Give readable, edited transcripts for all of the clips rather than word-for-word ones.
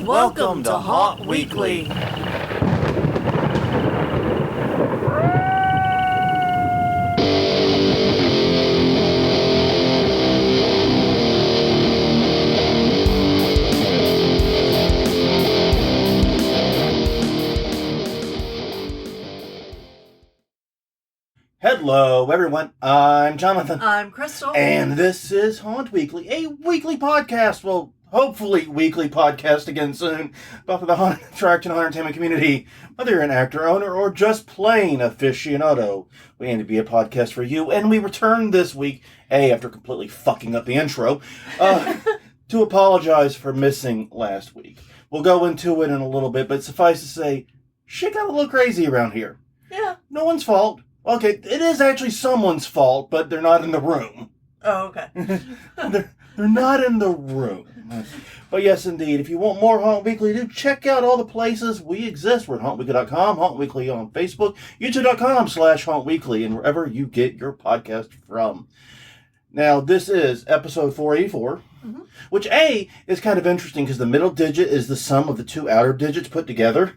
Welcome to Haunt Weekly. Hello, everyone. I'm Jonathan. I'm Crystal. And this is Haunt Weekly, a weekly podcast. Well, hopefully weekly podcast again soon about the haunted attraction and entertainment community. Whether you're an actor, owner, or just plain aficionado, we aim to be a podcast for you. And we return this week, after completely fucking up the intro, to apologize for missing last week. We'll go into it in a little bit, but suffice to say, shit got a little crazy around here. Yeah. No one's fault. Okay, it is actually someone's fault, but they're not in the room. Oh, okay. They're not in the room. But yes, indeed, if you want more Haunt Weekly, do check out all the places we exist. We're at HauntWeekly.com, Haunt Weekly on Facebook, YouTube.com/HauntWeekly, and wherever you get your podcast from. Now, this is episode 484, which, is kind of interesting because the middle digit is the sum of the two outer digits put together.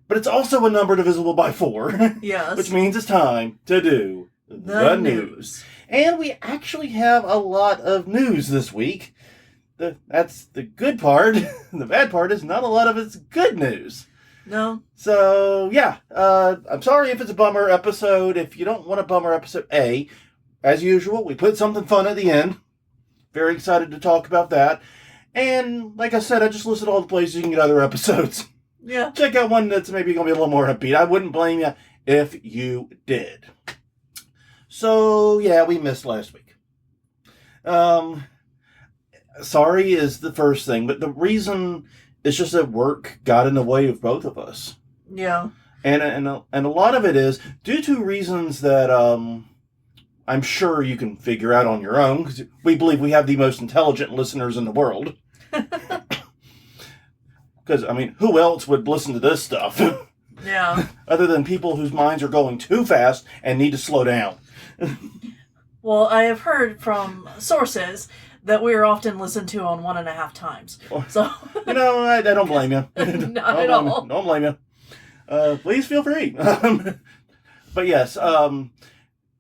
But it's also a number divisible by 4. Yes. Which means it's time to do the news. And we actually have a lot of news this week. That's the good part. The bad part is not a lot of it's good news. No. So, yeah. I'm sorry if it's a bummer episode. If you don't want a bummer episode, as usual, we put something fun at the end. Very excited to talk about that. And, like I said, I just listed all the places you can get other episodes. Yeah. Check out one that's maybe going to be a little more upbeat. I wouldn't blame you if you did. So, yeah, we missed last week. Sorry is the first thing, but the reason is just that work got in the way of both of us. Yeah. And a lot of it is due to reasons that I'm sure you can figure out on your own, because we believe we have the most intelligent listeners in the world. Because, I mean, who else would listen to this stuff? Yeah. Other than people whose minds are going too fast and need to slow down. Well, I have heard from sources that we are often listened to on 1.5 times. So, I don't blame you. Not at all. Don't blame you. Please feel free. But yes, a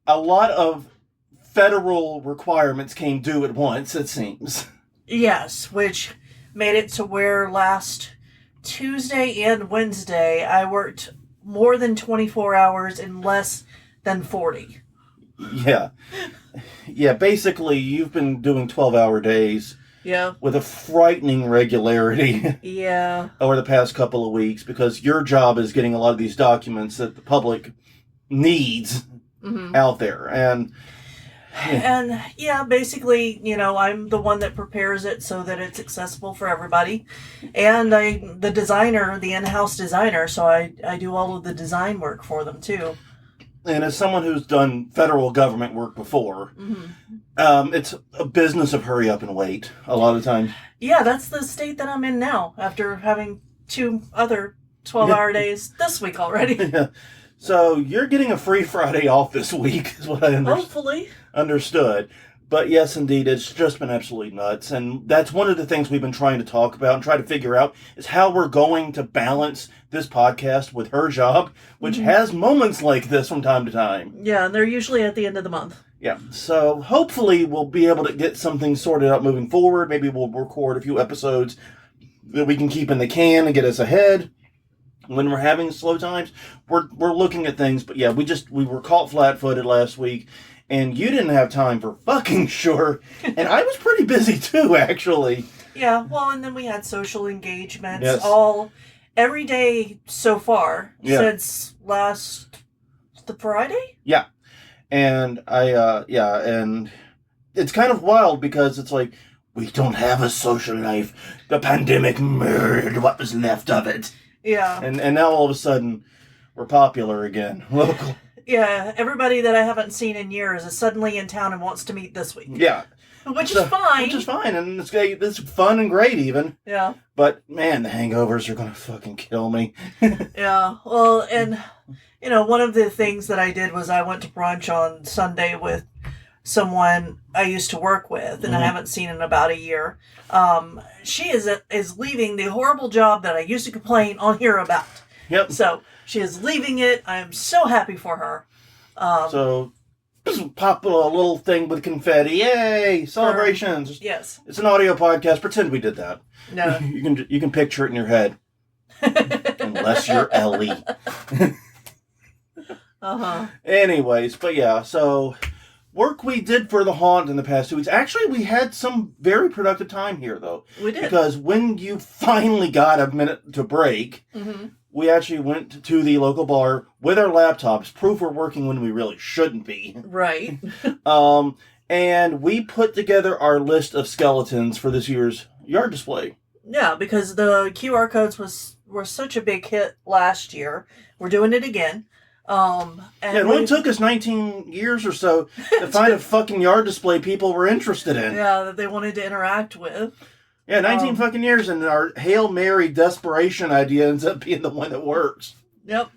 lot of federal requirements came due at once, it seems. yes, which made it to where last Tuesday and Wednesday I worked more than 24 hours in less than 40. Yeah. Yeah, basically you've been doing 12-hour days. Yeah. With a frightening regularity. Yeah. Over the past couple of weeks, because your job is getting a lot of these documents that the public needs out there. And basically, I'm the one that prepares it so that it's accessible for everybody. And the designer, the in-house designer, so I do all of the design work for them too. And as someone who's done federal government work before, it's a business of hurry up and wait a lot of times. Yeah, that's the state that I'm in now after having 2 other 12-hour days this week already. Yeah. So you're getting a free Friday off this week, is what I Hopefully. Understood. But yes, indeed, it's just been absolutely nuts. And that's one of the things we've been trying to talk about and try to figure out is how we're going to balance this podcast with her job, which has moments like this from time to time. Yeah, and they're usually at the end of the month. Yeah, so hopefully we'll be able to get something sorted out moving forward. Maybe we'll record a few episodes that we can keep in the can and get us ahead. When we're having slow times, we're looking at things. But yeah, we were caught flat-footed last week. And you didn't have time for fucking sure. And I was pretty busy too, actually. Yeah, well, and then we had social engagements every day so far since the Friday? Yeah. And and it's kind of wild because it's like, we don't have a social life. The pandemic murdered what was left of it. Yeah. And now all of a sudden, we're popular again. Local. Yeah, everybody that I haven't seen in years is suddenly in town and wants to meet this week. Yeah. Which is fine. Which is fine, and it's fun and great even. Yeah. But, man, the hangovers are going to fucking kill me. Yeah, well, and, one of the things that I did was I went to brunch on Sunday with someone I used to work with, and I haven't seen in about a year. She is leaving the horrible job that I used to complain on here about. Yep. So she is leaving it. I am so happy for her. So just pop a little thing with confetti. Yay! Celebrations. Yes. It's an audio podcast. Pretend we did that. No. You can picture it in your head. Unless you're Ellie. Anyways, but yeah, so work we did for the haunt in the past 2 weeks. Actually, we had some very productive time here, though. We did. Because when you finally got a minute to break, we actually went to the local bar with our laptops, proof we're working when we really shouldn't be. Right. And we put together our list of skeletons for this year's yard display. Yeah, because the QR codes were such a big hit last year. We're doing it again. And it only took us 19 years or so to find a fucking yard display people were interested in. Yeah, that they wanted to interact with. Yeah, 19 fucking years, and our Hail Mary desperation idea ends up being the one that works. Yep.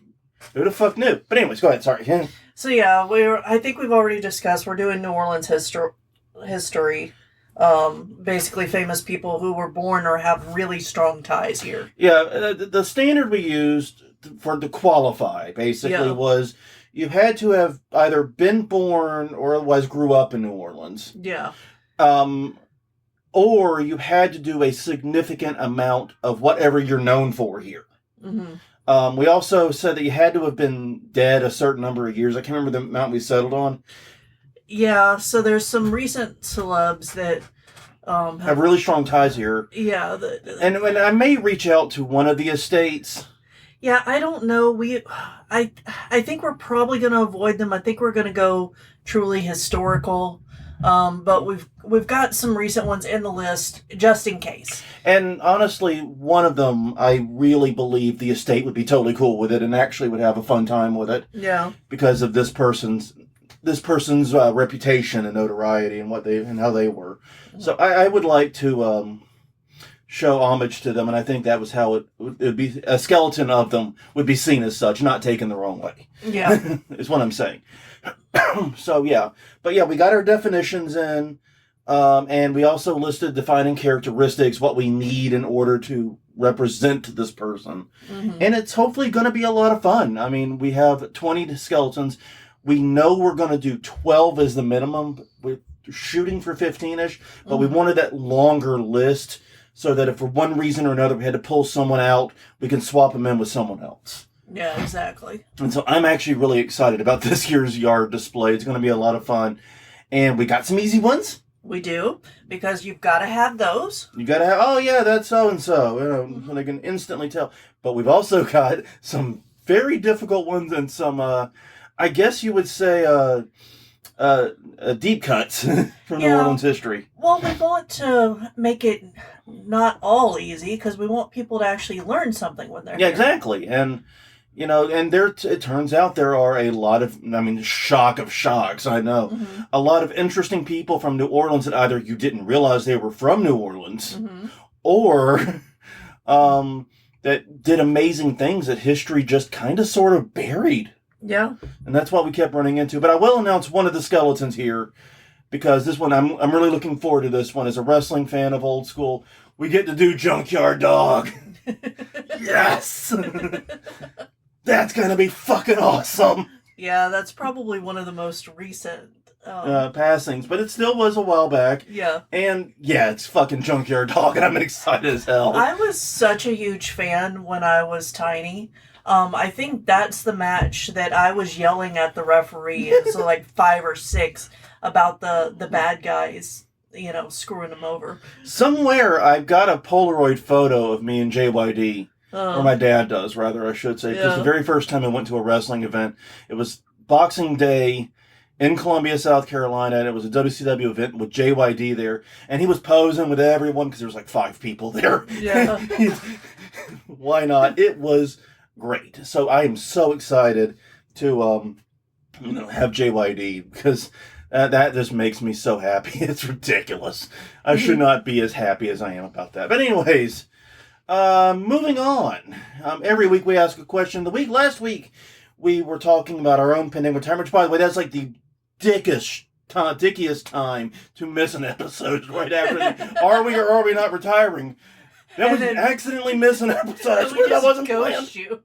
Who the fuck knew? But anyways, go ahead, sorry. So yeah, I think we've already discussed, we're doing New Orleans history. Basically famous people who were born or have really strong ties here. Yeah, the standard we used to qualify, basically, was you had to have either been born or otherwise grew up in New Orleans. Yeah. Or you had to do a significant amount of whatever you're known for here. We also said that you had to have been dead a certain number of years. I can't remember the amount we settled on. Yeah, so there's some recent celebs that have really strong ties here. Yeah. And I may reach out to one of the estates. Yeah, I don't know. I think we're probably going to avoid them. I think we're going to go truly historical. But we've got some recent ones in the list just in case. And honestly, one of them, I really believe the estate would be totally cool with it and actually would have a fun time with it. Yeah. Because of this person's reputation and notoriety and how they were. So I would like to show homage to them, and I think that was how it would be. A skeleton of them would be seen as such, not taken the wrong way. Yeah. Is what I'm saying. So yeah. But yeah, we got our definitions in, and we also listed defining characteristics, what we need in order to represent this person. And it's hopefully going to be a lot of fun. I mean, we have 20 skeletons. We know we're going to do 12 as the minimum. We're shooting for 15-ish, but we wanted that longer list so that if for one reason or another we had to pull someone out, we can swap them in with someone else. Yeah, exactly. And so I'm actually really excited about this year's yard display. It's going to be a lot of fun. And we got some easy ones. We do, because you've got to have those. You got to have, oh yeah, that's so-and-so. So they can instantly tell. But we've also got some very difficult ones and some, I guess you would say, deep cuts from New Orleans history. Well, we want to make it not all easy because we want people to actually learn something when they're here. Exactly. And, it turns out there are a lot of, shock of shocks, I know. A lot of interesting people from New Orleans that either you didn't realize they were from New Orleans or that did amazing things that history just kind of sort of buried. Yeah. And that's what we kept running into. But I will announce one of the skeletons here because this one, I'm really looking forward to this one. As a wrestling fan of old school, we get to do Junkyard Dog. Yes! That's going to be fucking awesome. Yeah, that's probably one of the most recent passings, but it still was a while back. Yeah. And yeah, it's fucking Junkyard Dog, and I'm excited as hell. I was such a huge fan when I was tiny. I think that's the match that I was yelling at the referee as like 5 or 6 about the bad guys, screwing them over. Somewhere I've got a Polaroid photo of me and JYD. Or my dad does, rather, I should say. Because the very first time I went to a wrestling event, it was Boxing Day in Columbia, South Carolina, and it was a WCW event with JYD there. And he was posing with everyone because there was like 5 people there. Yeah. Why not? It was great. So I am so excited to have JYD because that just makes me so happy. It's ridiculous. I should not be as happy as I am about that. But anyways... moving on. Every week we ask a question. Last week we were talking about our own pending retirement, which, by the way, that's like the dickest dickiest time to miss an episode right after the Are we or are we not retiring? That was accidentally miss an episode. I swear that wasn't planned. You.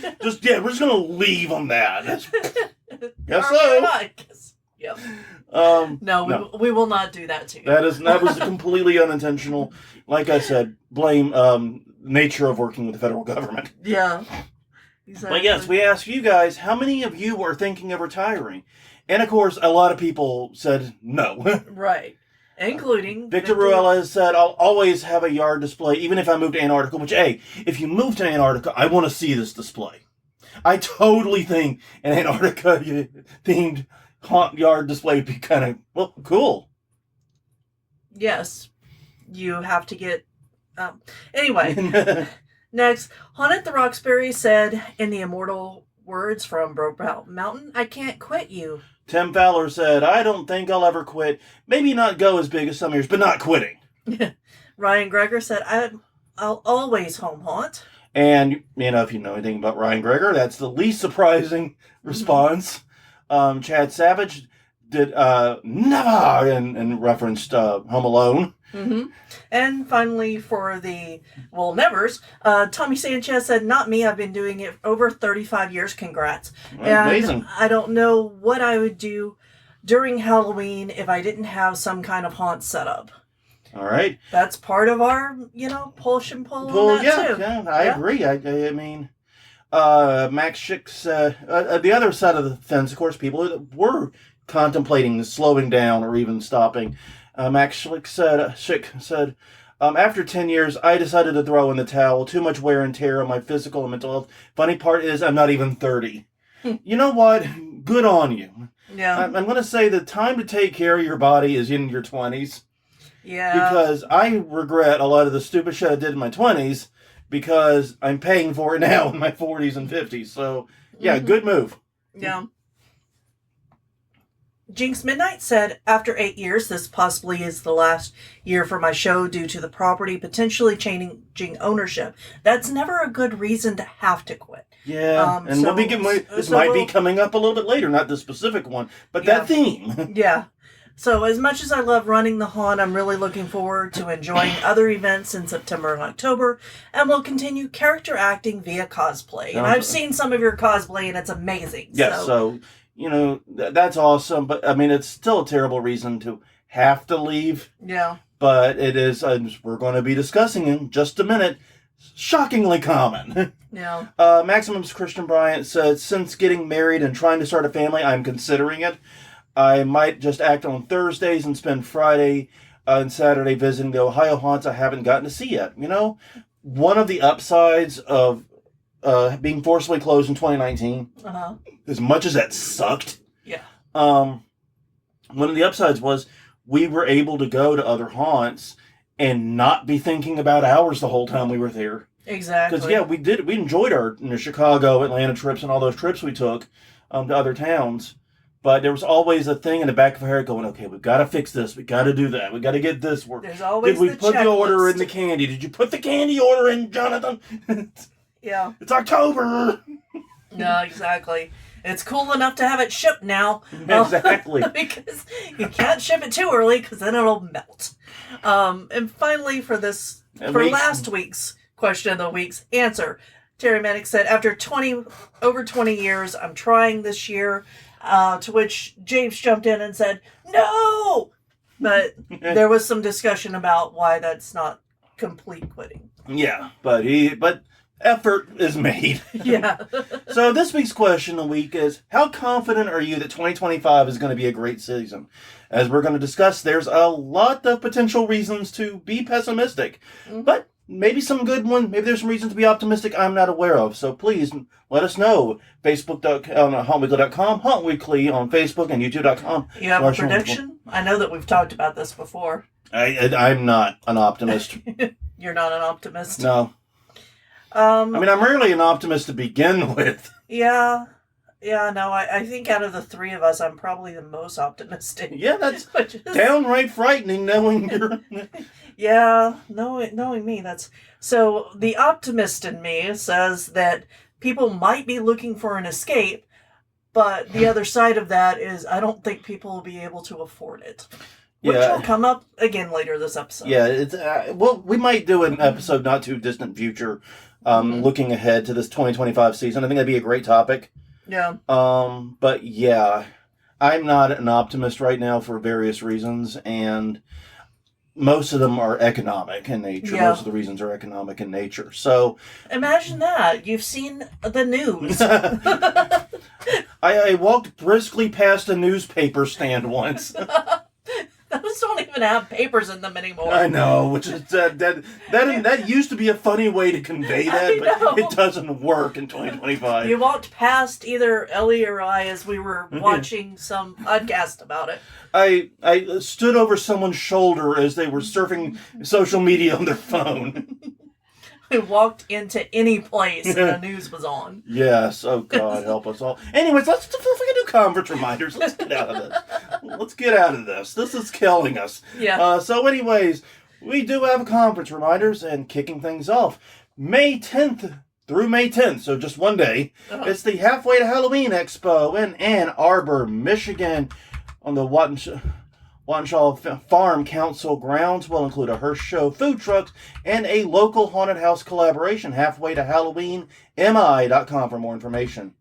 We're just gonna leave on that. Guess so. Yep. No, we will not do that to you. That was completely unintentional. Like I said, blame nature of working with the federal government. Yeah. Exactly. But yes, we asked you guys, how many of you are thinking of retiring? And of course, a lot of people said no. Right. Including Victor Ruella has said, I'll always have a yard display, even if I move to Antarctica. Which, hey, if you move to Antarctica, I want to see this display. I totally think an Antarctica-themed haunt yard display would be kind of, cool. Yes. You have to get... Anyway... Next, Haunted the Roxbury said, in the immortal words from Brokeback Mountain, I can't quit you. Tim Fowler said, I don't think I'll ever quit. Maybe not go as big as some years, but not quitting. Ryan Greger said, I'll always home haunt. And, if you know anything about Ryan Greger, that's the least surprising response. Chad Savage did never and referenced Home Alone. Mm-hmm. And finally, for the nevers, Tommy Sanchez said, not me, I've been doing it over 35 years, congrats. Amazing. I don't know what I would do during Halloween if I didn't have some kind of haunt set up. All right. That's part of our, push and pull on that too. Yeah, I agree. I mean, Max Schick, the other side of the fence, of course, people that were contemplating slowing down or even stopping. Max Schick said, after 10 years, I decided to throw in the towel. Too much wear and tear on my physical and mental health. Funny part is, I'm not even 30. You know what? Good on you. Yeah. I'm going to say the time to take care of your body is in your 20s. Yeah. Because I regret a lot of the stupid shit I did in my 20s because I'm paying for it now in my 40s and 50s. So, yeah, good move. Yeah. Jinx Midnight said, after 8 years, this possibly is the last year for my show due to the property potentially changing ownership. That's never a good reason to have to quit. Yeah, and this might be coming up a little bit later, not the specific one, but that theme. Yeah. So as much as I love running the haunt, I'm really looking forward to enjoying other events in September and October, and we'll continue character acting via cosplay. And I've seen some of your cosplay, and it's amazing. Yes, so that's awesome, but I mean, it's still a terrible reason to have to leave. Yeah. But it is, we're going to be discussing in just a minute, shockingly common. Yeah. Maximum's Christian Bryant said, since getting married and trying to start a family, I'm considering it. I might just act on Thursdays and spend Friday and Saturday visiting the Ohio haunts I haven't gotten to see yet. One of the upsides of being forcibly closed in 2019, as much as that sucked, one of the upsides was we were able to go to other haunts and not be thinking about hours the whole time we were there. Exactly. Because we enjoyed our Chicago, Atlanta trips and all those trips we took to other towns. But there was always a thing in the back of our head going, okay, we've got to fix this. We've got to do that. We've got to get this work. There's always Did we put the order in the candy? Did you put the candy order in, Jonathan? Yeah. It's October. No, exactly. It's cool enough to have it shipped now. Exactly. Because you can't ship it too early because then it'll melt. And finally for last week's question of the week's answer, Terry Manick said, after over 20 years, I'm trying this year. To which James jumped in and said, no! But there was some discussion about why that's not complete quitting. Yeah, but effort is made. Yeah. So this week's question of the week is, how confident are you that 2025 is going to be a great season? As we're going to discuss, there's a lot of potential reasons to be pessimistic. Mm-hmm. But maybe some good one. Maybe there's some reason to be optimistic I'm not aware of. So please let us know. Facebook.com, HauntWeekly.com, Haunt Weekly on Facebook and YouTube.com. You have a prediction? I know that we've talked about this before. I'm not an optimist. You're not an optimist? No. I'm rarely an optimist to begin with. Yeah. Yeah, no, I think out of the three of us, I'm probably the most optimistic. Yeah, that's downright frightening knowing you're... Yeah, knowing me, that's... So, the optimist in me says that people might be looking for an escape, But the other side of that is I don't think people will be able to afford it. Which will come up again later this episode. Yeah, it's well, we might do an episode not too distant future, looking ahead to this 2025 season. I think that'd be a great topic. Yeah. But yeah, I'm not an optimist right now for various reasons, and most of them are economic in nature. Yeah. Most of the reasons are economic in nature. So imagine that. You've seen the news. I walked briskly past a newspaper stand once. Those don't even have papers in them anymore. I know, which is that used to be a funny way to convey that, but it doesn't work in 2025. You walked past either Ellie or I as we were watching some podcast about it. I stood over someone's shoulder as they were surfing social media on their phone. We walked into any place and the news was on. Yes, oh God, help us all. Anyways, let's do conference reminders. Let's get out of this. Let's get out of this. This is killing us. Yeah. So anyways, we do have conference reminders, and kicking things off, May 10th through May 10th, so just one day, it's the Halfway to Halloween Expo in Ann Arbor, Michigan, on the Wattenshaw Farm Council grounds. Will include a Hearst Show, food trucks, and a local haunted house collaboration. Halfway to Halloween, mi.com for more information.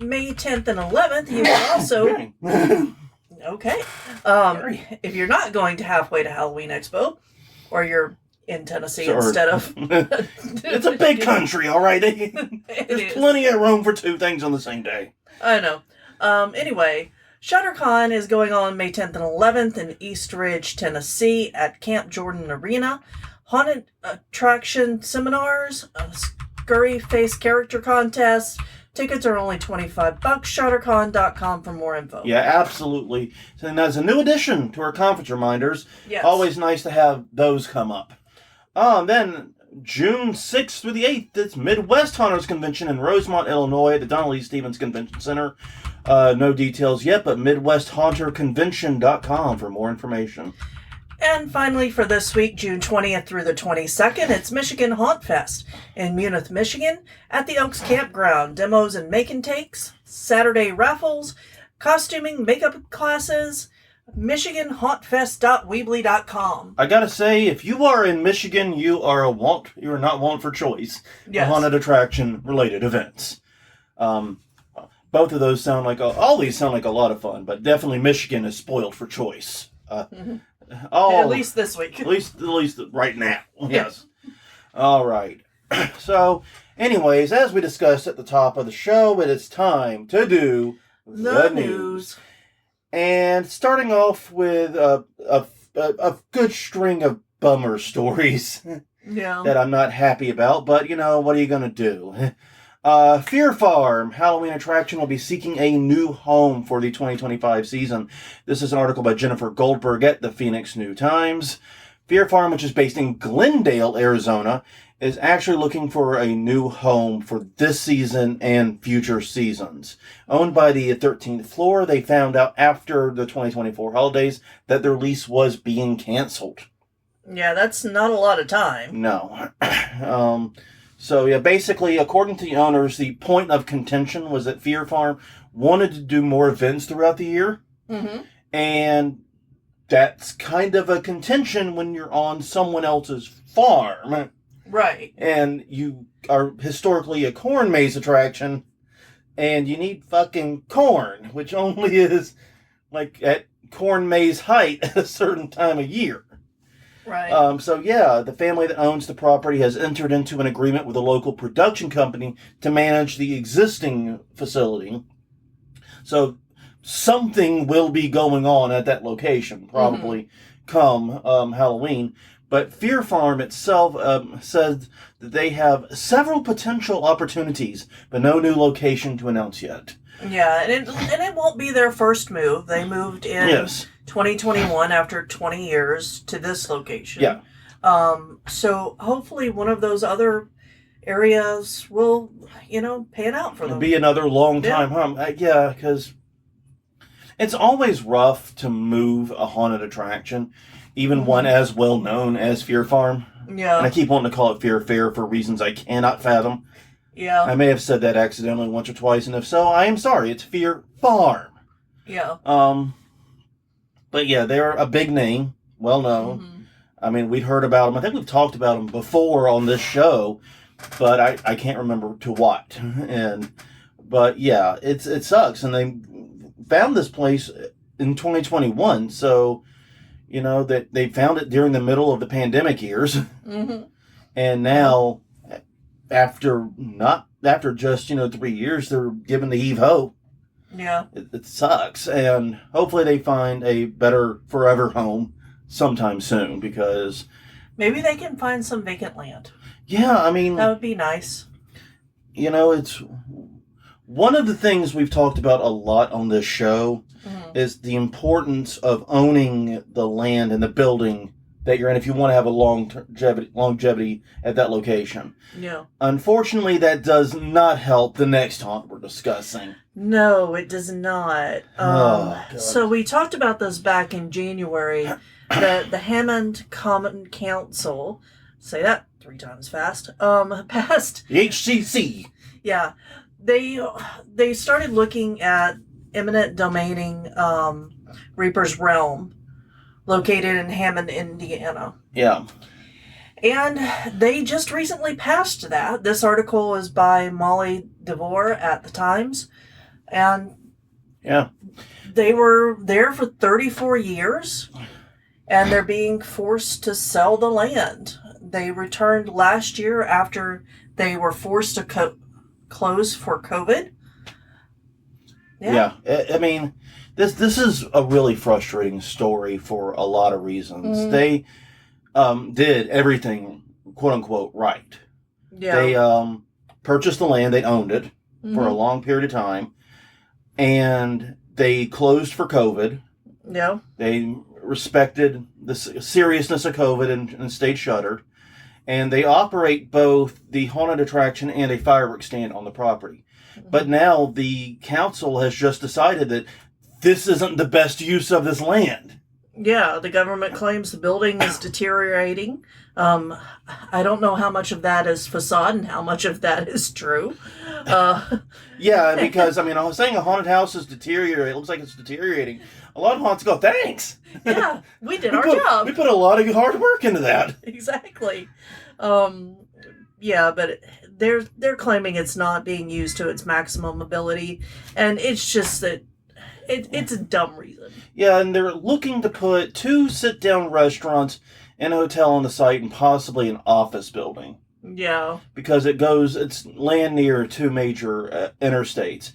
May 10th and 11th, you can also... Okay. If you're not going to Halfway to Halloween Expo, or you're in Tennessee instead of... It's a big country, all right? There's plenty of room for two things on the same day. I know. Anyway... ShutterCon is going on May 10th and 11th in East Ridge, Tennessee at Camp Jordan Arena. Haunted attraction seminars, a scurry face character contest. Tickets are only $25. ShutterCon.com for more info. Yeah, absolutely. And as a new addition to our conference reminders, yes. Always nice to have those come up. Then June 6th through the 8th, it's Midwest Haunters Convention in Rosemont, Illinois at the Donnelly Stevens Convention Center. No details yet, but MidwestHaunterConvention.com for more information. And finally, for this week, June 20th through the 22nd, it's Michigan Haunt Fest in Munith, Michigan at the Oaks Campground. Demos and make-and-takes, Saturday raffles, costuming, makeup classes, MichiganHauntFest.weebly.com. I gotta say, if you are in Michigan, you are not want for choice. Yes. Haunted attraction related events. Both of those all these sound like a lot of fun, but definitely Michigan is spoiled for choice. At least this week. At least right now. Yes. All right. So, anyways, as we discussed at the top of the show, it is time to do the news. And starting off with a good string of bummer stories that I'm not happy about, but what are you going to do? Fear Farm Halloween attraction will be seeking a new home for the 2025 season. This is an article by Jennifer Goldberg at the Phoenix New Times. Fear Farm, which is based in Glendale, Arizona, is actually looking for a new home for this season and future seasons. Owned by the 13th floor, they found out after the 2024 holidays that their lease was being canceled. Yeah, that's not a lot of time. No. So, yeah, basically, according to the owners, the point of contention was that Fear Farm wanted to do more events throughout the year. Mm-hmm. And that's kind of a contention when you're on someone else's farm. Right. And you are historically a corn maze attraction, and you need fucking corn, which only is, at corn maze height at a certain time of year. Right. So yeah, the family that owns the property has entered into an agreement with a local production company to manage the existing facility. So something will be going on at that location, probably come Halloween. But Fear Farm itself said that they have several potential opportunities, but no new location to announce yet. Yeah, and it won't be their first move. They moved in 2021 after 20 years to this location. Yeah. So hopefully one of those other areas will, pan out for them. It'll be another long time home. Yeah, because it's always rough to move a haunted attraction, even one as well known as Fear Farm. Yeah. And I keep wanting to call it Fear Fair for reasons I cannot fathom. Yeah. I may have said that accidentally once or twice, and if so, I am sorry. It's Fear Farm. Yeah. But yeah, they're a big name, well known. Mm-hmm. I mean, we'd heard about them. I think we've talked about them before on this show, but I can't remember to what. But yeah, it sucks. And they found this place in 2021, so that they found it during the middle of the pandemic years, Mm-hmm. and now after just 3 years, they're giving the Eve hope. Yeah. It sucks, and hopefully they find a better forever home sometime soon, because maybe they can find some vacant land. Yeah, I mean, that would be nice. It's one of the things we've talked about a lot on this show is the importance of owning the land and the building that you're in if you want to have a longevity at that location. Yeah. Unfortunately, that does not help the next haunt we're discussing. No, it does not. So we talked about this back in January. The Hammond Common Council, say that 3 times fast, passed... The HCC. Yeah. They started looking at eminent domaining Reaper's Realm, located in Hammond, Indiana. Yeah. And they just recently passed that. This article is by Molly DeVore at the Times. And yeah, they were there for 34 years, and they're being forced to sell the land. They returned last year after they were forced to close for COVID. Yeah. I mean, this is a really frustrating story for a lot of reasons. Mm-hmm. They did everything, quote unquote, right. Yeah. They purchased the land, they owned it for a long period of time, and they closed for COVID. Yeah. They respected the seriousness of COVID and stayed shuttered. And they operate both the haunted attraction and a fireworks stand on the property. Mm-hmm. But now the council has just decided that this isn't the best use of this land. Yeah, the government claims the building is deteriorating. I don't know how much of that is facade and how much of that is true. Yeah, because, I was saying a haunted house is deteriorating. It looks like it's deteriorating. A lot of haunts go, thanks. Yeah, we did our job. We put a lot of hard work into that. Exactly. Yeah, but they're claiming it's not being used to its maximum ability, and it's just that it's a dumb reason. Yeah, and they're looking to put 2 sit-down restaurants and a hotel on the site and possibly an office building. Yeah. Because it's land near 2 major interstates.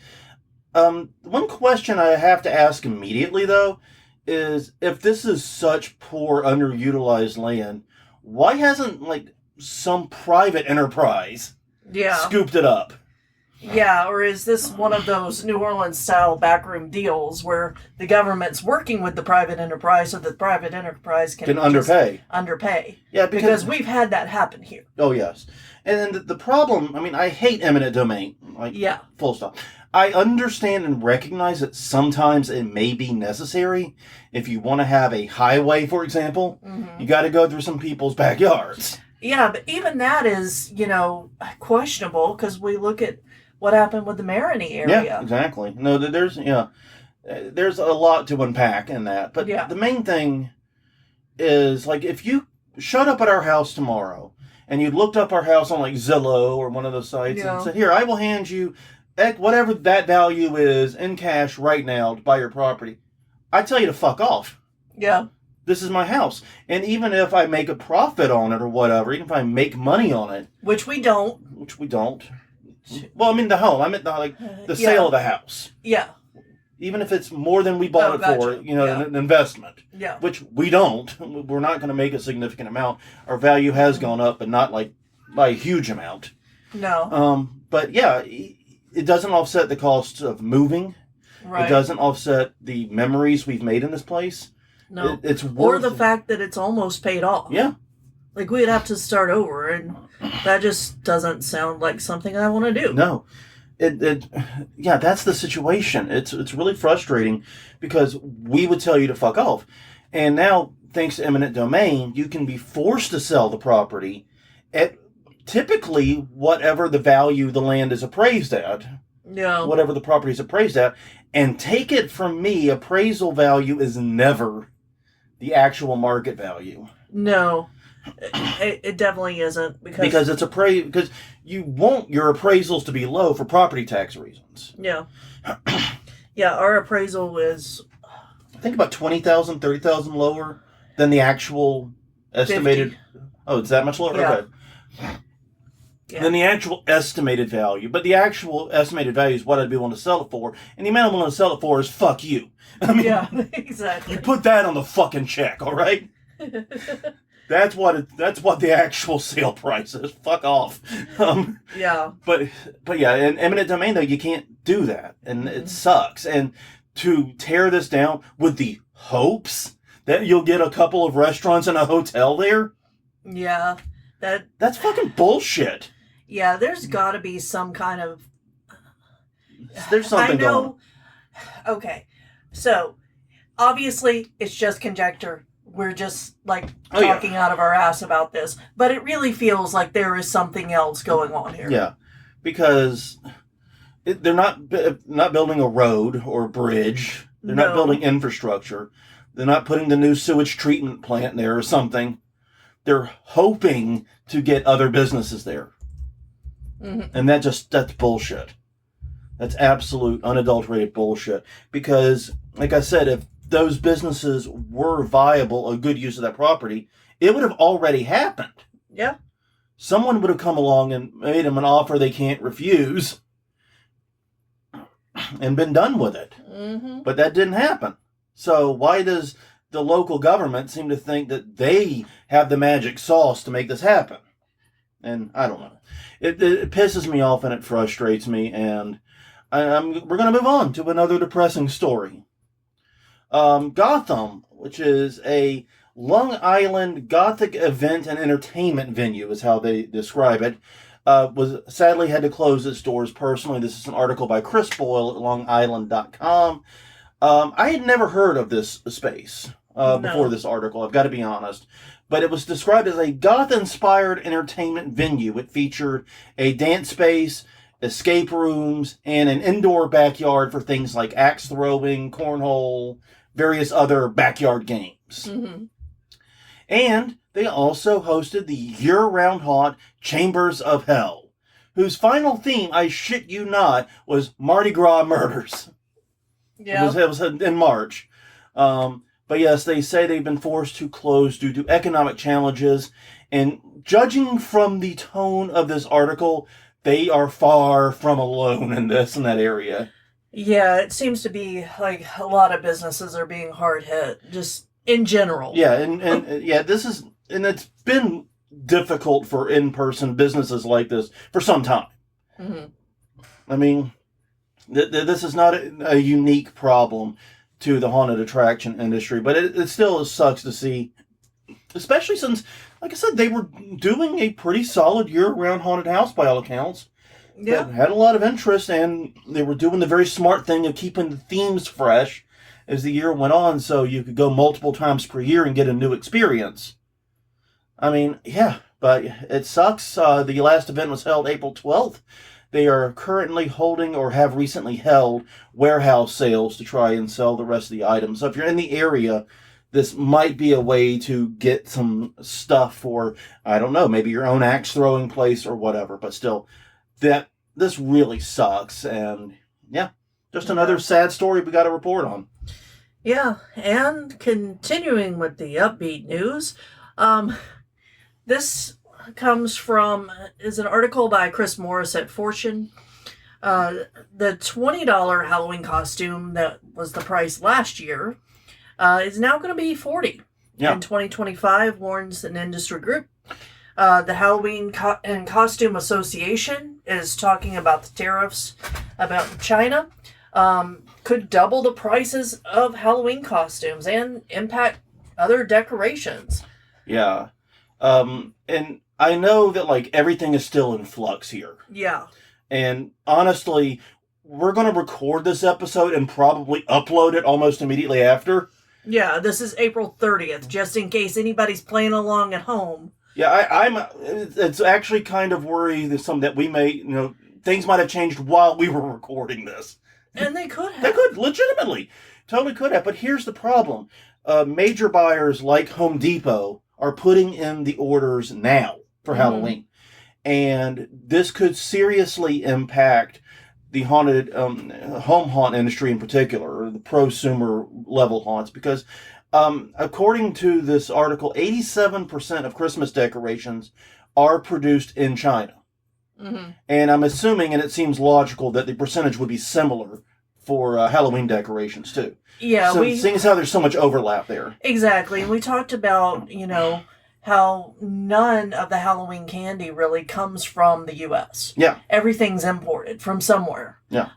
One question I have to ask immediately, though, is if this is such poor, underutilized land, why hasn't, some private enterprise scooped it up? Yeah, or is this one of those New Orleans-style backroom deals where the government's working with the private enterprise so the private enterprise can underpay? Yeah, because we've had that happen here. Oh, yes. And the problem, I hate eminent domain. Full stop. I understand and recognize that sometimes it may be necessary. If you want to have a highway, for example, you got to go through some people's backyards. Yeah, but even that is, questionable because we look at what happened with the Marigny area. Yeah, exactly. No, there's a lot to unpack in that. But the main thing is, if you showed up at our house tomorrow and you looked up our house on, Zillow or one of those sites and said, here, I will hand you whatever that value is in cash right now to buy your property, I tell you to fuck off. Yeah. This is my house. And even if I make a profit on it or whatever, even if I make money on it. Which we don't. Well, the home. I meant the sale of the house. Yeah. Even if it's more than we bought it for, an investment. Yeah. Which we don't. We're not going to make a significant amount. Our value has gone up, but not by a huge amount. No. But yeah, it doesn't offset the cost of moving. Right. It doesn't offset the memories we've made in this place. No. It's or the fact that it's almost paid off. Yeah. We'd have to start over, and that just doesn't sound like something I want to do. No. Yeah, that's the situation. It's really frustrating because we would tell you to fuck off. And now, thanks to eminent domain, you can be forced to sell the property at typically whatever the value the land is appraised at, whatever the property is appraised at, and take it from me, appraisal value is never the actual market value. No, it definitely isn't because it's because you want your appraisals to be low for property tax reasons. Yeah. Yeah, our appraisal is I think about 20,000, 30,000 lower than the actual estimated. 50. Oh, it's that much lower? Yeah. Okay. Yeah. Than the actual estimated value. But the actual estimated value is what I'd be willing to sell it for. And the amount I'm willing to sell it for is fuck you. I mean, yeah, exactly. You put that on the fucking check, all right? That's what the actual sale price is. Fuck off. Yeah. But yeah, in eminent domain though, you can't do that, and it sucks. And to tear this down with the hopes that you'll get a couple of restaurants and a hotel there. Yeah, that's fucking bullshit. Yeah, there's got to be some kind of. There's something going on. Okay, so obviously it's just conjecture. We're just talking out of our ass about this, but it really feels like there is something else going on here. Yeah, because they're not building a road or a bridge. They're not building infrastructure. They're not putting the new sewage treatment plant there or something. They're hoping to get other businesses there, and that's bullshit. That's absolute unadulterated bullshit. Because, like I said, if those businesses were viable, a good use of that property, it would have already happened. Yeah. Someone would have come along and made them an offer they can't refuse and been done with it. But that didn't happen. So why does the local government seem to think that they have the magic sauce to make this happen? And I don't know. It pisses me off and it frustrates me, and we're going to move on to another depressing story. Gotham, which is a Long Island Gothic event and entertainment venue, is how they describe it, was sadly had to close its doors personally. This is an article by Chris Boyle at longisland.com. I had never heard of this space before this article, I've got to be honest. But it was described as a goth-inspired entertainment venue. It featured a dance space, escape rooms, and an indoor backyard for things like axe throwing, cornhole, various other backyard games. And they also hosted the year-round haunt Chambers of Hell, whose final theme, I shit you not, was Mardi Gras murders. Yeah. It was in March. But yes, they say they've been forced to close due to economic challenges. And judging from the tone of this article, they are far from alone in that area. Yeah, it seems to be like a lot of businesses are being hard hit, just in general. Yeah, and yeah, it's been difficult for in-person businesses like this for some time. I mean, this is not a unique problem to the haunted attraction industry, but it still sucks to see, especially since, like I said, they were doing a pretty solid year-round haunted house by all accounts. Yeah. That had a lot of interest, and they were doing the very smart thing of keeping the themes fresh as the year went on, so you could go multiple times per year and get a new experience. I mean, yeah, but it sucks. The last event was held April 12th. They are currently holding, or have recently held, warehouse sales to try and sell the rest of the items. So if you're in the area, this might be a way to get some stuff for, I don't know, maybe your own axe throwing place or whatever. But still, this really sucks. And yeah, just another sad story we got to report on. Yeah, and continuing with the upbeat news, this comes from an article by Chris Morris at Fortune. The $20 Halloween costume that was the price last year is now going to be $40 in 2025, warns an industry group. The Halloween and Costume Association is talking about the tariffs about China. Could double the prices of Halloween costumes and impact other decorations. Yeah. And I know that, everything is still in flux here. Yeah. And honestly, we're going to record this episode and probably upload it almost immediately after. Yeah, this is April 30th, just in case anybody's playing along at home. Yeah, it's actually kind of worrying that we may, things might have changed while we were recording this. And they could have. They could, legitimately. Totally could have. But here's the problem. Major buyers like Home Depot are putting in the orders now for Halloween. And this could seriously impact the haunted home haunt industry in particular, or the prosumer level haunts, because according to this article, 87% of Christmas decorations are produced in China. And I'm assuming, and it seems logical, that the percentage would be similar for Halloween decorations too. Yeah, so, seeing as how there's so much overlap there. Exactly. And we talked about, how none of the Halloween candy really comes from the U.S. Yeah. Everything's imported from somewhere. Yeah.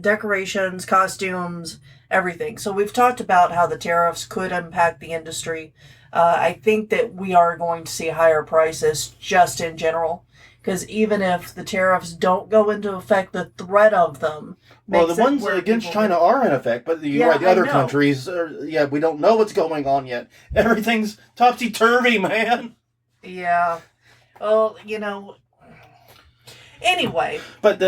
Decorations, costumes, everything. So we've talked about how the tariffs could impact the industry. I think that we are going to see higher prices just in general. Because even if the tariffs don't go into effect, the threat of them the ones against China are in effect, but the other countries, we don't know what's going on yet. Everything's topsy-turvy, man. Yeah. Well, anyway. But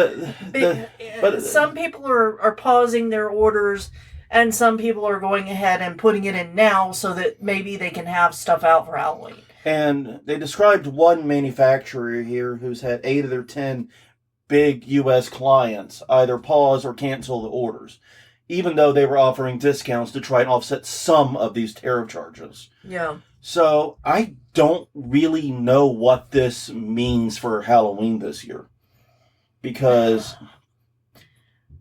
some people are pausing their orders, and some people are going ahead and putting it in now so that maybe they can have stuff out for Halloween. And they described one manufacturer here who's had 8 of their 10 big U.S. clients either pause or cancel the orders, even though they were offering discounts to try and offset some of these tariff charges. Yeah. So I don't really know what this means for Halloween this year. Because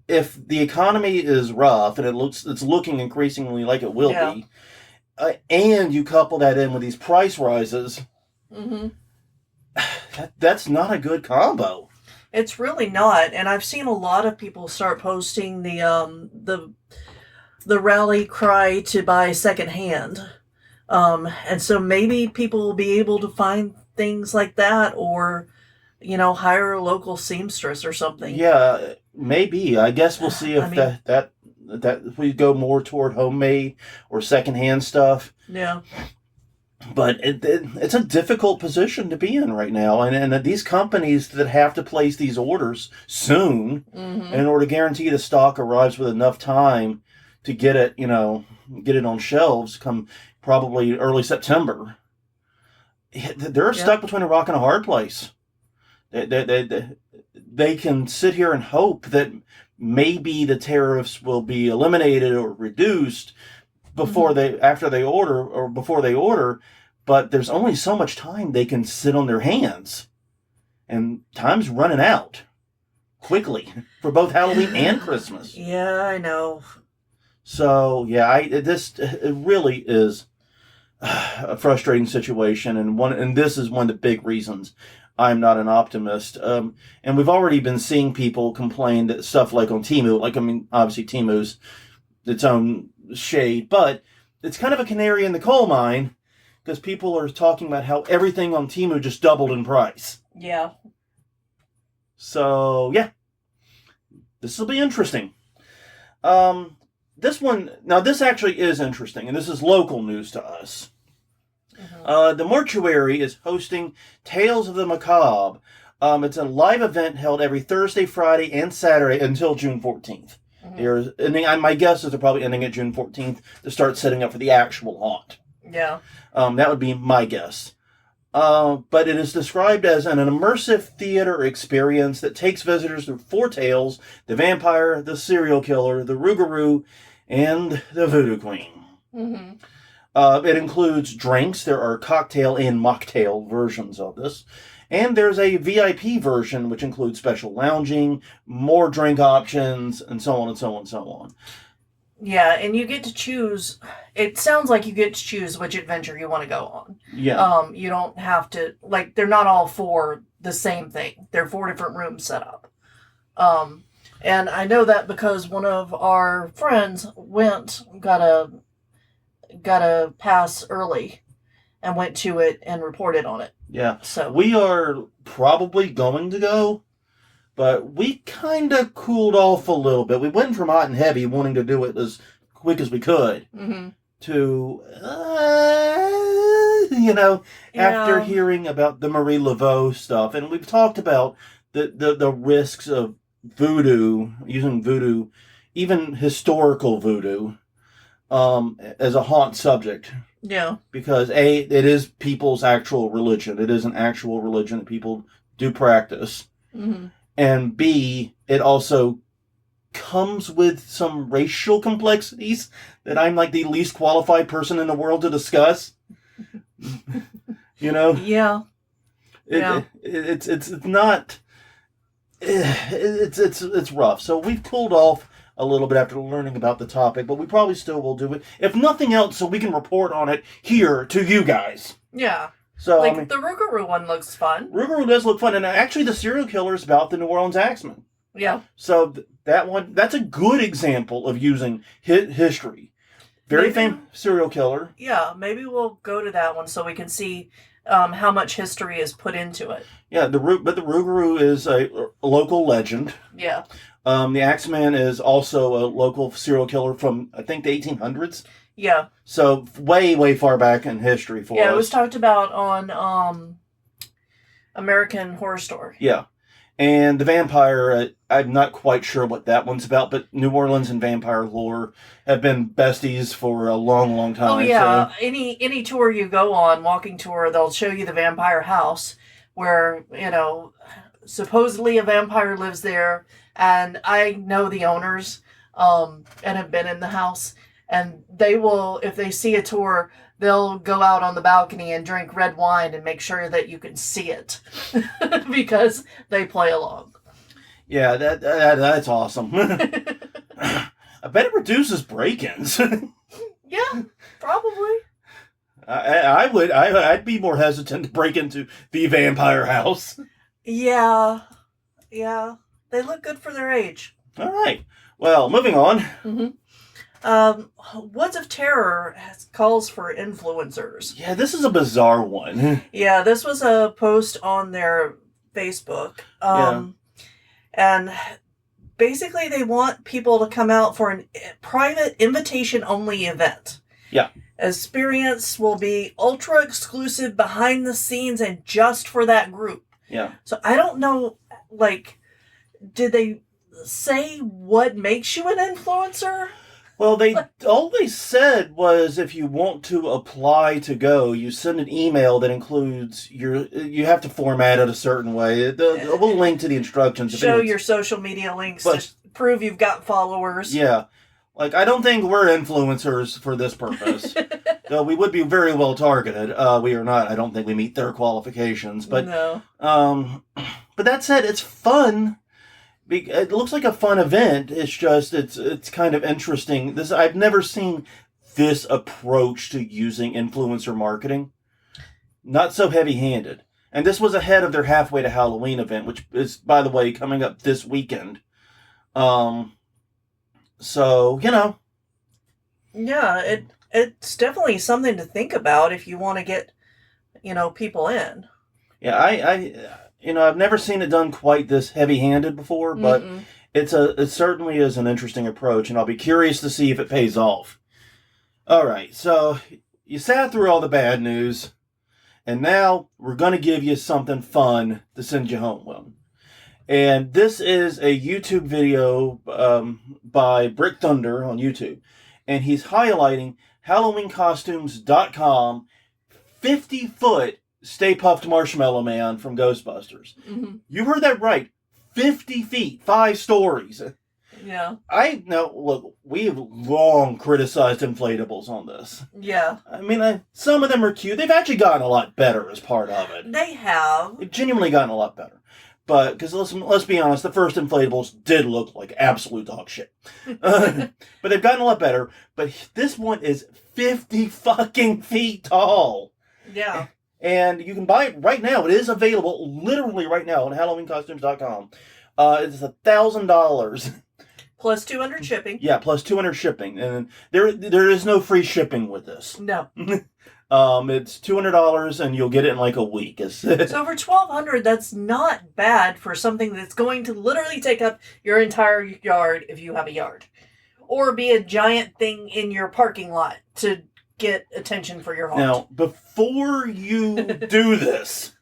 if the economy is rough, and it's looking increasingly like it will be, and you couple that in with these price rises, that's not a good combo. It's really not, and I've seen a lot of people start posting the rally cry to buy secondhand, and so maybe people will be able to find things like that, or hire a local seamstress or something. Yeah, maybe. I guess we'll see if that if we go more toward homemade or secondhand stuff. Yeah. But it's a difficult position to be in right now. And these companies that have to place these orders soon in order to guarantee the stock arrives with enough time to get it on shelves come probably early September. They're stuck between a rock and a hard place. They can sit here and hope that maybe the tariffs will be eliminated or reduced before they order, but there's only so much time they can sit on their hands, and time's running out quickly for both Halloween and Christmas. Yeah, I know. So it really is a frustrating situation, and this is one of the big reasons I'm not an optimist. And we've already been seeing people complain that stuff like on Temu, obviously Temu's its own shade, but it's kind of a canary in the coal mine because people are talking about how everything on Temu just doubled in price. Yeah. So, this will be interesting. This actually is interesting, and this is local news to us. The Mortuary is hosting Tales of the Macabre. It's a live event held every Thursday, Friday, and Saturday until June 14th. My guess is they're probably ending at June 14th to start setting up for the actual haunt. Yeah. That would be my guess. But it is described as an immersive theater experience that takes visitors through 4 tales: the vampire, the serial killer, the rougarou, and the voodoo queen. It includes drinks. There are cocktail and mocktail versions of this. And there's a VIP version, which includes special lounging, more drink options, and so on and so on and so on. Yeah, and you get to choose. It sounds like you get to choose which adventure you want to go on. Yeah. You don't have to, they're not all 4 the same thing. They're 4 different rooms set up. And I know that because one of our friends got a pass early and went to it and reported on it. Yeah. So we are probably going to go, but we kind of cooled off a little bit. We went from hot and heavy, wanting to do it as quick as we could, to after Yeah. hearing about the Marie Laveau stuff, and we've talked about the risks of voodoo, using voodoo, even historical voodoo, as a haunt subject. Yeah. Because it is people's actual religion. It is an actual religion that people do practice. Mm-hmm. And B, it also comes with some racial complexities that I'm like the least qualified person in the world to discuss. Yeah. It's not. It's rough. So we've cooled off a little bit after learning about the topic, but we probably still will do it, if nothing else, so we can report on it here to you guys. Yeah. So the Rougarou one looks fun. Rougarou does look fun, and actually the serial killer is about the New Orleans Axeman. Yeah. So that's a good example of using history. Very famous serial killer. Yeah, maybe we'll go to that one so we can see how much history is put into it. Yeah, the Rougarou is a local legend. Yeah. The Axeman is also a local serial killer from, I think, the 1800s. Yeah. So way, way far back in history for us. Yeah, it was talked about on American Horror Story. Yeah. And the vampire, I'm not quite sure what that one's about, but New Orleans and vampire lore have been besties for a long, long time. Oh, yeah. So. Any tour you go on, walking tour, they'll show you the vampire house where, supposedly a vampire lives there. And I know the owners and have been in the house. And they will, if they see a tour, they'll go out on the balcony and drink red wine and make sure that you can see it because they play along. Yeah, that's awesome. I bet it reduces break-ins. Yeah, probably. I'd be more hesitant to break into the vampire house. Yeah. They look good for their age. All right. Well, moving on. Mm-hmm. Woods of Terror calls for influencers. Yeah, this is a bizarre one. Yeah, this was a post on their Facebook. And basically they want people to come out for a private invitation-only event. Yeah. Experience will be ultra exclusive, behind the scenes, and just for that group. Yeah. So I don't know, did they say what makes you an influencer? Well, all they said was if you want to apply to go, you send an email that includes you have to format it a certain way. We'll link to the instructions. Show your social media links to prove you've got followers. Yeah. I don't think we're influencers for this purpose. Though we would be very well targeted. We are not. I don't think we meet their qualifications. But, no. But that said, it's fun. It looks like a fun event. It's just, it's kind of interesting. I've never seen this approach to using influencer marketing. Not so heavy-handed. And this was ahead of their Halfway to Halloween event, which is, by the way, coming up this weekend. So, Yeah, it's definitely something to think about if you want to get, people in. Yeah, I've never seen it done quite this heavy-handed before, but it certainly is an interesting approach, and I'll be curious to see if it pays off. All right, so you sat through all the bad news, and now we're going to give you something fun to send you home with. And this is a YouTube video by Brick Thunder on YouTube, and he's highlighting HalloweenCostumes.com 50-foot Stay Puft Marshmallow Man from Ghostbusters. Mm-hmm. You heard that right. 50 feet, 5 stories. Yeah. Look, we've long criticized inflatables on this. Yeah. I mean, some of them are cute. They've actually gotten a lot better as part of it. They have. They've genuinely gotten a lot better. But, because let's be honest, the first inflatables did look like absolute dog shit. But they've gotten a lot better. But this one is 50 fucking feet tall. Yeah. And you can buy it right now. It is available literally right now on HalloweenCostumes.com. It's $1,000. Plus 200 shipping. Yeah, plus 200 shipping. And there is no free shipping with this. No. It's $200 and you'll get it in like a week. So for $1,200, that's not bad for something that's going to literally take up your entire yard if you have a yard. Or be a giant thing in your parking lot to get attention for your haunt. Now, before you do this,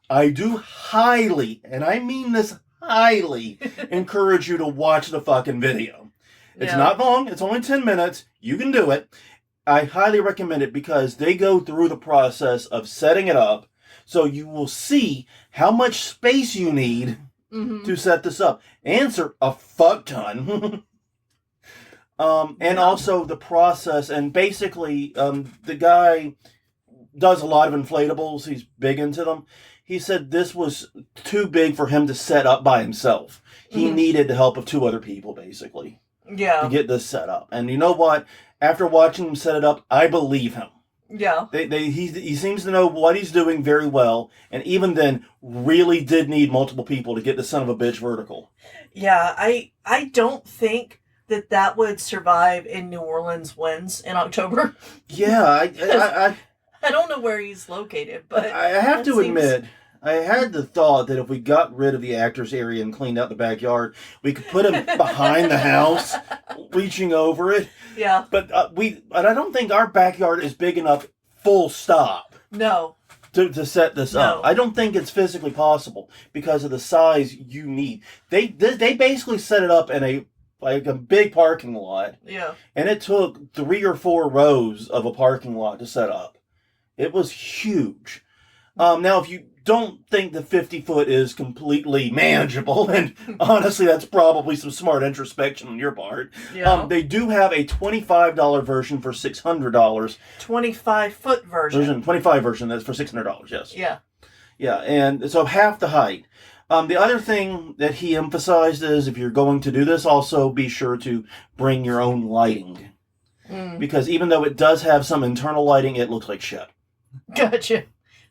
I do highly, and I mean this highly, encourage you to watch the fucking video. It's not long. It's only 10 minutes. You can do it. I highly recommend it because they go through the process of setting it up, so you will see how much space you need to set this up. Answer a fuck ton. And also the process, and basically the guy does a lot of inflatables. He's big into them. He said this was too big for him to set up by himself. He needed the help of 2 other people, basically, to get this set up. And you know what? After watching him set it up, I believe him. Yeah. He seems to know what he's doing very well, and even then, really did need multiple people to get the son of a bitch vertical. Yeah, I don't think that would survive in New Orleans winds in October. Yeah, I don't know where he's located, but I have to admit, I had the thought that if we got rid of the actors area and cleaned out the backyard, we could put him behind the house, reaching over it. Yeah. But I don't think our backyard is big enough, full stop. No. To set this up. I don't think it's physically possible because of the size you need. They basically set it up in a big parking lot. Yeah. And it took 3 or 4 rows of a parking lot to set up. It was huge. Now, if you don't think the 50-foot is completely manageable, and honestly, that's probably some smart introspection on your part. Yeah. They do have a $25 version for $600. 25-foot version. 25 version, that's for $600, yes. Yeah. Yeah, and so half the height. The other thing that he emphasized is if you're going to do this, also be sure to bring your own lighting. Because even though it does have some internal lighting, it looks like shit. Gotcha.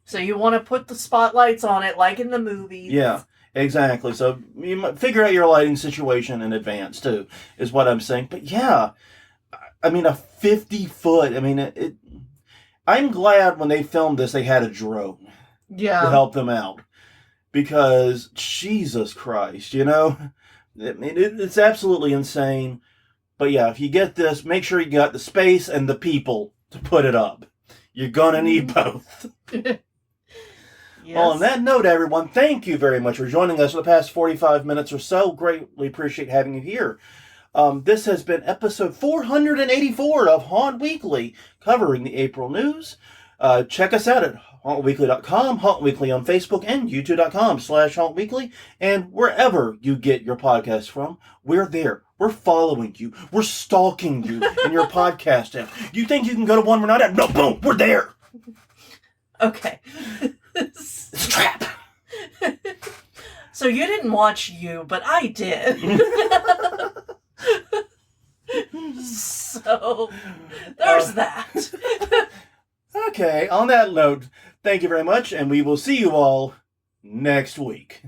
So you want to put the spotlights on it like in the movies. Yeah, exactly. So you might figure out your lighting situation in advance, too, is what I'm saying. But yeah, I mean, a 50-foot, I mean, I'm glad when they filmed this, they had a drone to help them out. Because, Jesus Christ, you know? I mean, it's absolutely insane. But yeah, if you get this, make sure you got the space and the people to put it up. You're gonna need both. Yes. Well, on that note, everyone, thank you very much for joining us for the past 45 minutes or so. Greatly appreciate having you here. This has been episode 484 of Haunt Weekly, covering the April news. Check us out at hauntweekly.com, Haunt Weekly on Facebook, and youtube.com/hauntweekly, and wherever you get your podcast from, we're there. We're following you. We're stalking you in your podcast app. You think you can go to one we're not at? No, boom, we're there. Okay. It's a trap. So you didn't watch You, but I did. So there's that. Okay, on that note, thank you very much, and we will see you all next week.